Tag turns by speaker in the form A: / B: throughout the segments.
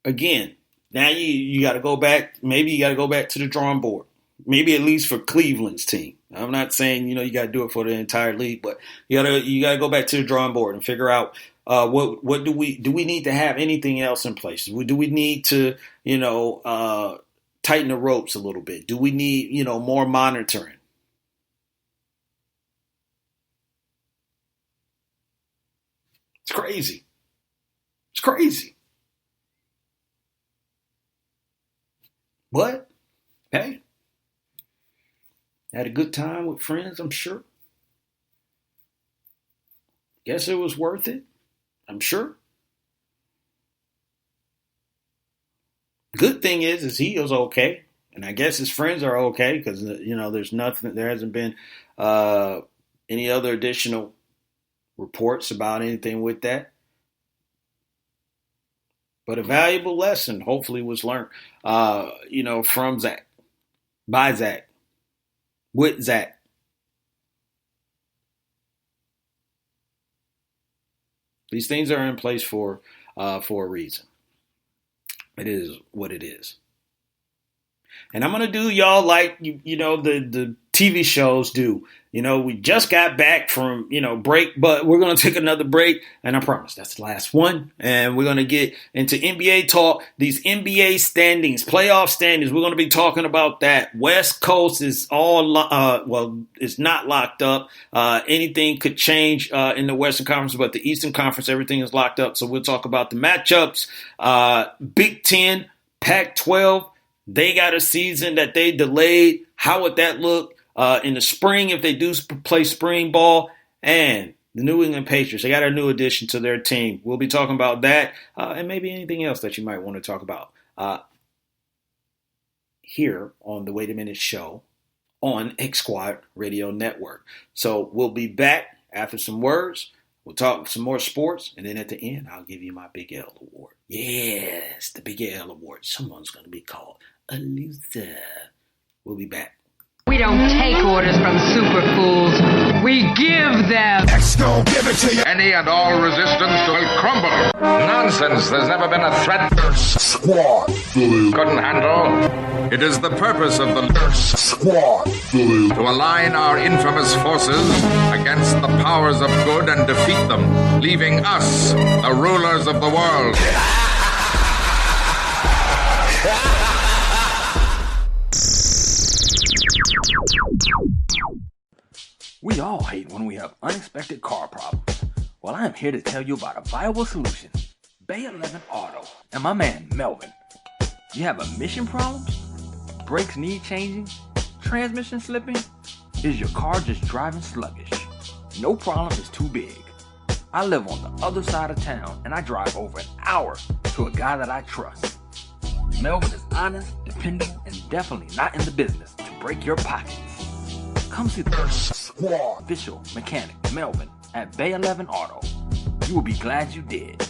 A: again, now you got to go back. Maybe you got to go back to the drawing board. Maybe at least for Cleveland's team. I'm not saying you got to do it for the entire league, but you got to go back to the drawing board and figure out what do we need to have anything else in place? Do we need to tighten the ropes a little bit? Do we need more monitoring? It's crazy. It's crazy. But hey, had a good time with friends, I'm sure. Guess it was worth it, I'm sure. Good thing is he was okay. And I guess his friends are okay because, there hasn't been any other additional reports about anything with that. But a valuable lesson hopefully was learned, from Zach, by Zach, with Zach. These things are in place for a reason. It is what it is. And I'm going to do y'all like, the TV shows do. We just got back from, break, but we're going to take another break. And I promise that's the last one. And we're going to get into NBA talk, these NBA standings, playoff standings. We're going to be talking about that. West Coast is it's not locked up. Anything could change in the Western Conference, but the Eastern Conference, everything is locked up. So we'll talk about the matchups. Big Ten, Pac-12. They got a season that they delayed. How would that look in the spring if they do play spring ball? And the New England Patriots, they got a new addition to their team. We'll be talking about that and maybe anything else that you might want to talk about here on the Wait a Minute show on X Squad Radio Network. So we'll be back after some words. We'll talk some more sports, and then at the end, I'll give you my Big L Award. Yes, the Big L Award. Someone's going to be called a loser. We'll be back.
B: We don't take orders from super fools. We give them.
C: X gon' give it to you.
D: Any and all resistance will crumble. Nonsense. There's never been a threat
C: Squad
D: couldn't handle. It is the purpose of the
C: Squad
D: to align our infamous forces against the powers of good and defeat them, leaving us, the rulers of the world.
E: We all hate when we have unexpected car problems. Well, I am here to tell you about a viable solution. Bay 11 Auto and my man Melvin. You have emission problems? Brakes need changing? Transmission slipping? Is your car just driving sluggish? No problem is too big. I live on the other side of town and I drive over an hour to a guy that I trust. Melvin is honest, dependable, and definitely not in the business to break your pockets. Come see the official mechanic Melvin at Bay 11 Auto. You will be glad you did.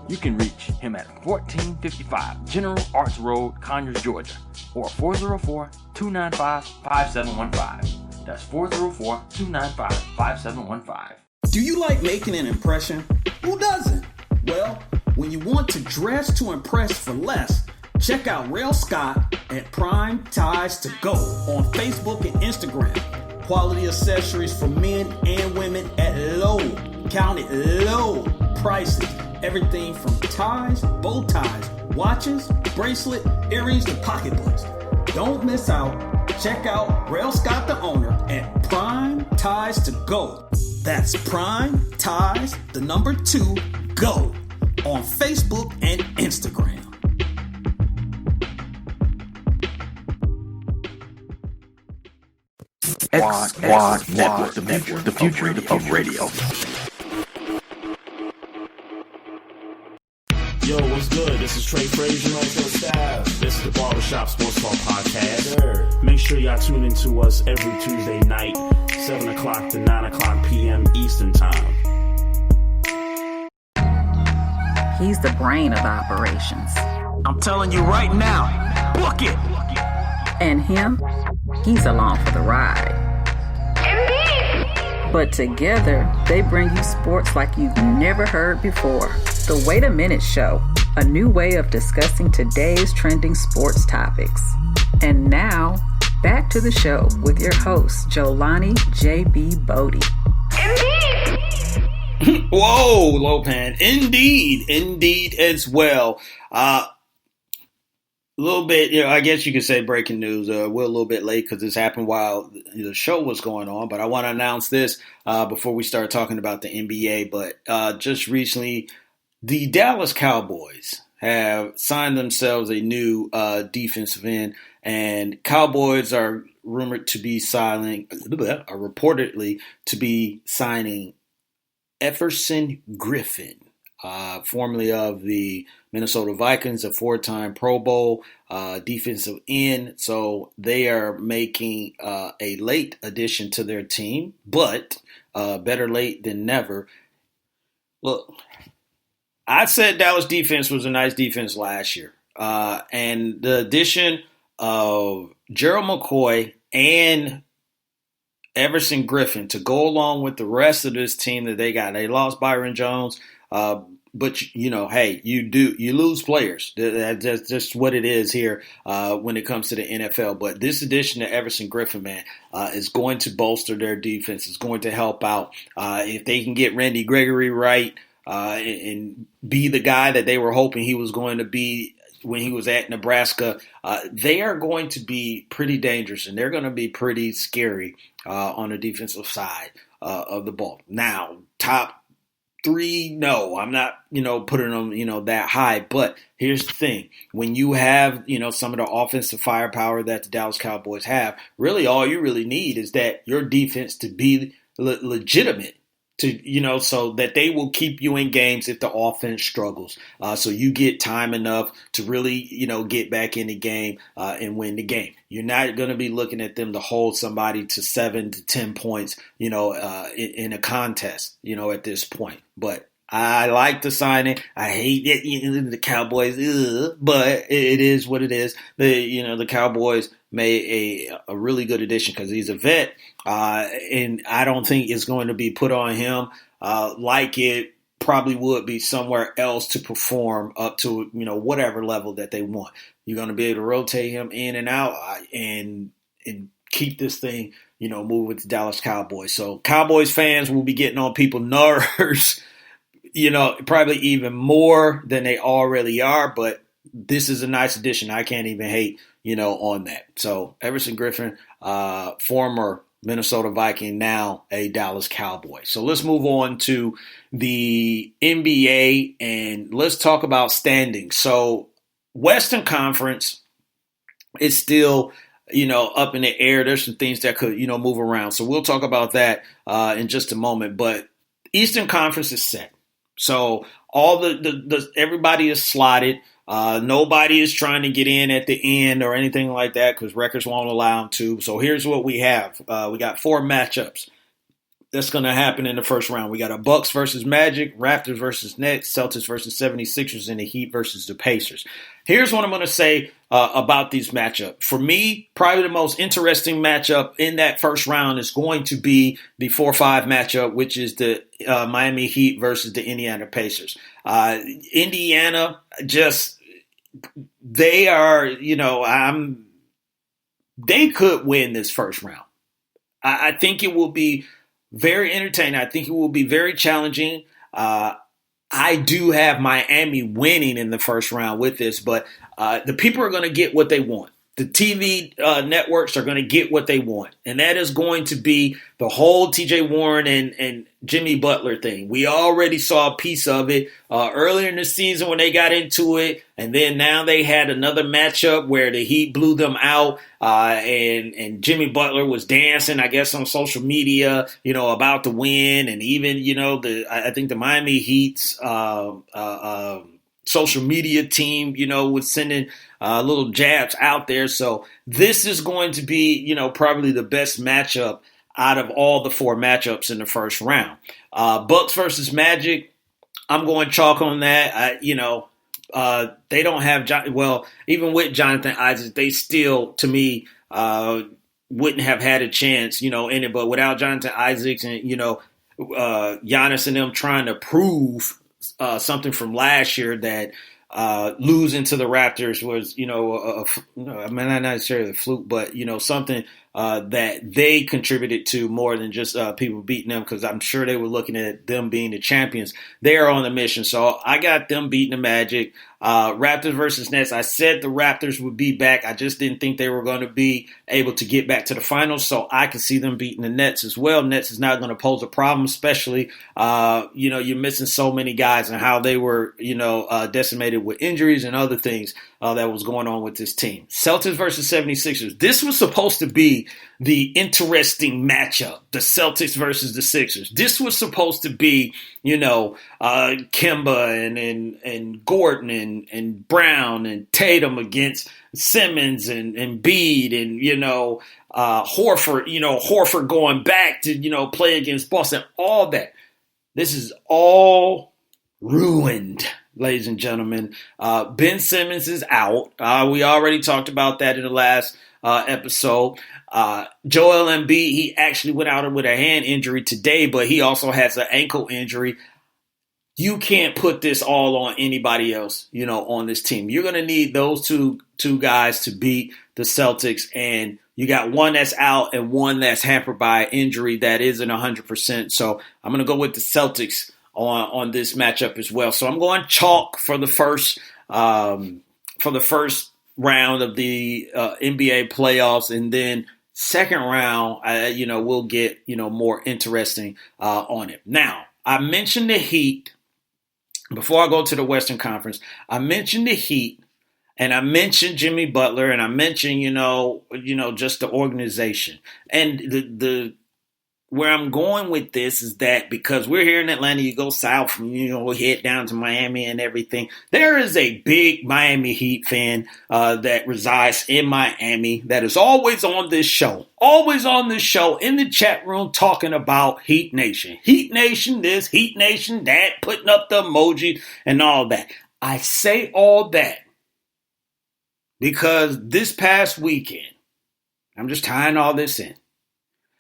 E: You can reach him at 1455 General Arts Road, Conyers, Georgia, or 404-295-5715. That's 404-295-5715.
F: Do you like making an impression? Who doesn't? Well, when you want to dress to impress for less, check out Rail Scott at Prime Ties to Go on Facebook and Instagram. Quality accessories for men and women at low prices. Everything from ties, bow ties, watches, bracelet, earrings, to pocketbooks. Don't miss out. Check out Rail Scott, the owner, at Prime Ties to Go. That's Prime Ties, the number 2, Go, on Facebook and Instagram.
E: X Squad Network, the future of radio.
G: Yo, what's good? This is Trey Frazier, staff. This is the Barbershop Sports Talk Podcast. Make sure y'all tune into us every Tuesday night, 7 o'clock to 9 o'clock p.m. Eastern Time.
H: He's the brain of operations.
F: I'm telling you right now, book it!
H: And him, he's along for the ride. But together, they bring you sports like you've never heard before. The Wait a Minute Show, a new way of discussing today's trending sports topics. And now, back to the show with your host, Jolani J.B. Bodie.
A: Whoa, Lopan. Indeed as well. A little bit, I guess you could say breaking news. We're a little bit late because this happened while the show was going on, but I want to announce this before we start talking about the NBA. But just recently, the Dallas Cowboys have signed themselves a new defensive end, and Cowboys are rumored to be reportedly to be signing Everson Griffen, formerly of the Minnesota Vikings, a 4-time Pro Bowl defensive end. So they are making a late addition to their team, but better late than never. Look, I said Dallas defense was a nice defense last year. And the addition of Gerald McCoy and Everson Griffen to go along with the rest of this team that they got. They lost Byron Jones, but hey, you lose players. That's just what it is here when it comes to the NFL. But this addition to Everson Griffen, man, is going to bolster their defense. It's going to help out if they can get Randy Gregory right and be the guy that they were hoping he was going to be when he was at Nebraska. They are going to be pretty dangerous, and they're going to be pretty scary on the defensive side of the ball. Now, top 3, no, I'm not, putting them, that high. But here's the thing. When you have, some of the offensive firepower that the Dallas Cowboys have, really all you really need is that your defense to be legitimate. So that they will keep you in games if the offense struggles. So you get time enough to really, get back in the game and win the game. You're not going to be looking at them to hold somebody to 7 to 10 points, in a contest, at this point. But I like the signing. I hate it, the Cowboys, but it is what it is. The Cowboys made a really good addition because he's a vet, and I don't think it's going to be put on him like it probably would be somewhere else to perform up to whatever level that they want. You're going to be able to rotate him in and out and keep this thing moving with the Dallas Cowboys. So Cowboys fans will be getting on people's nerves. Probably even more than they already are, but this is a nice addition. I can't even hate, on that. So Everson Griffen, former Minnesota Viking, now a Dallas Cowboy. So let's move on to the NBA and let's talk about standings. So Western Conference is still, up in the air. There's some things that could, move around. So we'll talk about that in just a moment. But Eastern Conference is set. So all the everybody is slotted. Nobody is trying to get in at the end or anything like that because records won't allow them to. So here's what we have. We got 4 matchups that's going to happen in the first round. We got a Bucks versus Magic, Raptors versus Nets, Celtics versus 76ers, and the Heat versus the Pacers. Here's what I'm going to say about these matchups. For me, probably the most interesting matchup in that first round is going to be the 4-5 matchup, which is the Miami Heat versus the Indiana Pacers. Indiana they are, they could win this first round. I think it will be very entertaining. I think it will be very challenging. I do have Miami winning in the first round with this, but the people are going to get what they want. The TV networks are going to get what they want, and that is going to be the whole TJ Warren and Jimmy Butler thing. We already saw a piece of it earlier in the season when they got into it, and then now they had another matchup where the Heat blew them out, and Jimmy Butler was dancing, I guess, on social media, about the win, and even, I think the Miami Heat's social media team, was sending little jabs out there. So this is going to be, probably the best matchup out of all the 4 matchups in the first round. Bucks versus Magic, I'm going chalk on that. They don't have even with Jonathan Isaac, they still, to me, wouldn't have had a chance, in it. But without Jonathan Isaacs and, Giannis and them trying to prove something from last year that losing to the Raptors was, not necessarily a fluke, but, something that they contributed to more than just people beating them, because I'm sure they were looking at them being the champions. They are on the mission. So I got them beating the Magic. Raptors versus Nets. I said the Raptors would be back. I just didn't think they were going to be able to get back to the finals. So I could see them beating the Nets as well. Nets is not going to pose a problem, especially, you're missing so many guys and how they were, decimated with injuries and other things that was going on with this team. Celtics versus 76ers. This was supposed to be the interesting matchup, the Celtics versus the Sixers. This was supposed to be, Kemba and Gordon and Brown and Tatum against Simmons and Embiid and, Horford, Horford going back to, play against Boston, all that. This is all ruined, ladies and gentlemen. Ben Simmons is out. We already talked about that in the last episode. Joel Embiid, he actually went out with a hand injury today, but he also has an ankle injury. You can't put this all on anybody else, on this team. You're going to need those two guys to beat the Celtics, and you got one that's out and one that's hampered by injury that isn't 100%. So I'm going to go with the Celtics on this matchup as well. So I'm going chalk for the first round of the NBA playoffs, and then second round, we'll get more interesting on it. Now, I mentioned the Heat before I go to the Western Conference. I mentioned the Heat, and I mentioned Jimmy Butler, and I mentioned just the organization, and the where I'm going with this is that because we're here in Atlanta, you go south and, head down to Miami and everything. There is a big Miami Heat fan that resides in Miami that is always on this show in the chat room talking about Heat Nation. Heat Nation this, Heat Nation that, putting up the emoji and all that. I say all that because this past weekend, I'm just tying all this in.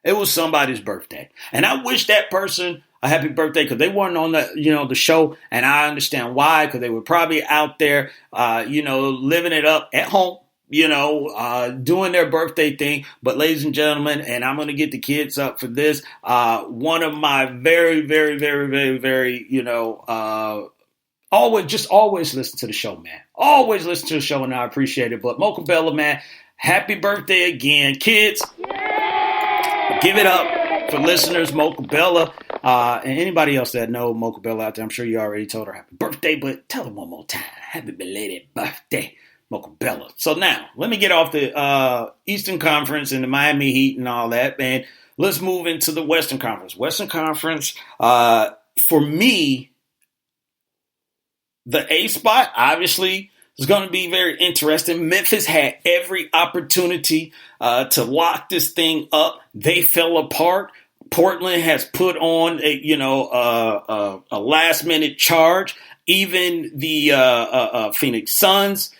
A: It was somebody's birthday. And I wish that person a happy birthday because they weren't on the show. And I understand why, because they were probably out there, living it up at home, doing their birthday thing. But ladies and gentlemen, and I'm going to get the kids up for this, one of my very, very, very, very, very, always listen to the show, man. Always listen to the show, and I appreciate it. But Mocha Bella, man, happy birthday again. Kids, give it up for listeners, Mocha Bella, and anybody else that know Mocha Bella out there. I'm sure you already told her happy birthday, but tell her one more time. Happy belated birthday, Mocha Bella. So now, let me get off the Eastern Conference and the Miami Heat and all that, man. Let's move into the Western Conference. Western Conference, for me, the A spot, obviously, is going to be very interesting. Memphis had every opportunity to lock this thing up. They fell apart. Portland has put on a last minute charge. Even the Phoenix Suns,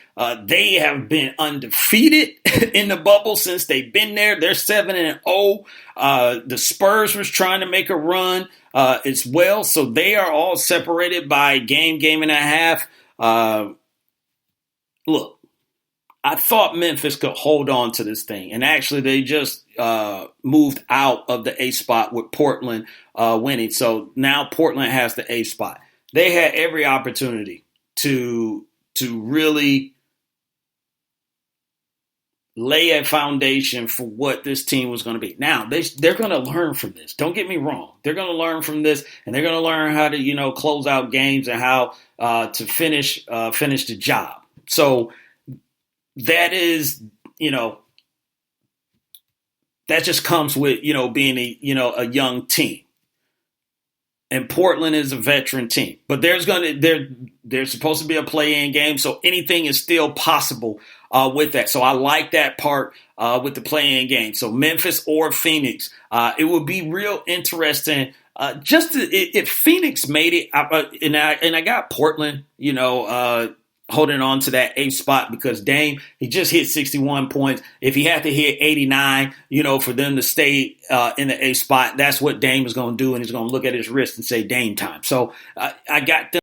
A: they have been undefeated in the bubble since they've been there. They're 7-0. The Spurs was trying to make a run as well, so they are all separated by a game and a half. Look, I thought Memphis could hold on to this thing. And actually, they just moved out of the A spot with Portland winning. So now Portland has the A spot. They had every opportunity to really lay a foundation for what this team was going to be. Now, they're going to learn from this. Don't get me wrong. They're going to learn from this, and they're going to learn how to, close out games and how to finish the job. So that is, that just comes with, being a young team. And Portland is a veteran team, but there's supposed to be a play-in game, so anything is still possible with that. So I like that part with the play-in game. So Memphis or Phoenix, it would be real interesting. If Phoenix made it, and I got Portland, holding on to that 8th spot because Dame, he just hit 61 points. If he had to hit 89, for them to stay in the 8th spot, that's what Dame is going to do, and he's going to look at his wrist and say Dame time. So I got them